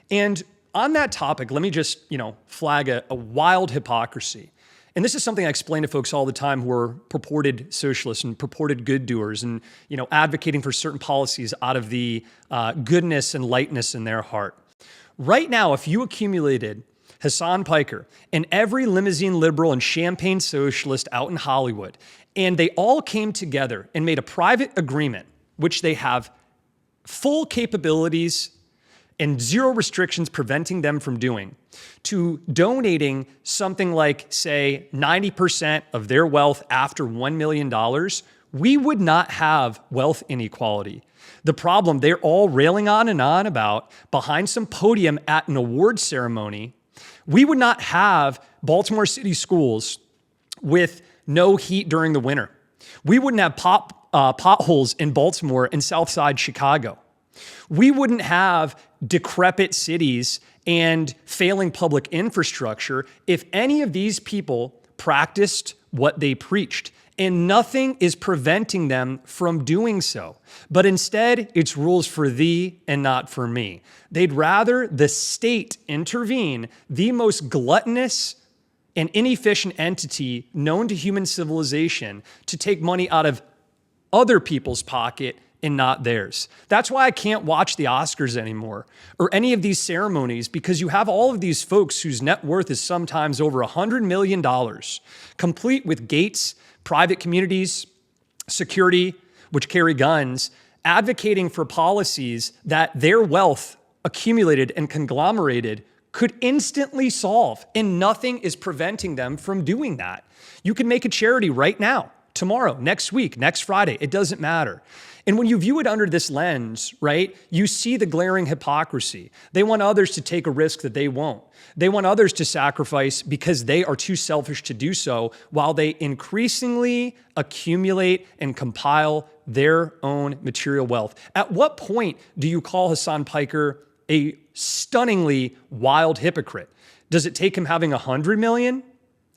And on that topic, let me just, flag a wild hypocrisy. And this is something I explain to folks all the time who are purported socialists and purported good doers and, advocating for certain policies out of the goodness and lightness in their heart. Right now, if you accumulated Hassan Piker and every limousine liberal and champagne socialist out in Hollywood, and they all came together and made a private agreement, which they have full capabilities and zero restrictions preventing them from doing, to donating something like, say, 90% of their wealth after $1 million, we would not have wealth inequality. The problem they're all railing on and on about behind some podium at an award ceremony, we would not have Baltimore City schools with no heat during the winter. We wouldn't have potholes in Baltimore and Southside Chicago. We wouldn't have decrepit cities and failing public infrastructure if any of these people practiced what they preached. And nothing is preventing them from doing so. But instead, it's rules for thee and not for me. They'd rather the state intervene, the most gluttonous and inefficient entity known to human civilization, to take money out of other people's pocket and not theirs. That's why I can't watch the Oscars anymore or any of these ceremonies, because you have all of these folks whose net worth is sometimes over $100 million, complete with gates, private communities, security, which carry guns, advocating for policies that their wealth accumulated and conglomerated could instantly solve, and nothing is preventing them from doing that. You can make a charity right now, tomorrow, next week, next Friday, it doesn't matter. And when you view it under this lens, right, you see the glaring hypocrisy. They want others to take a risk that they won't. They want others to sacrifice because they are too selfish to do so, while they increasingly accumulate and compile their own material wealth. At what point do you call Hassan Piker a stunningly wild hypocrite? Does it take him having 100 million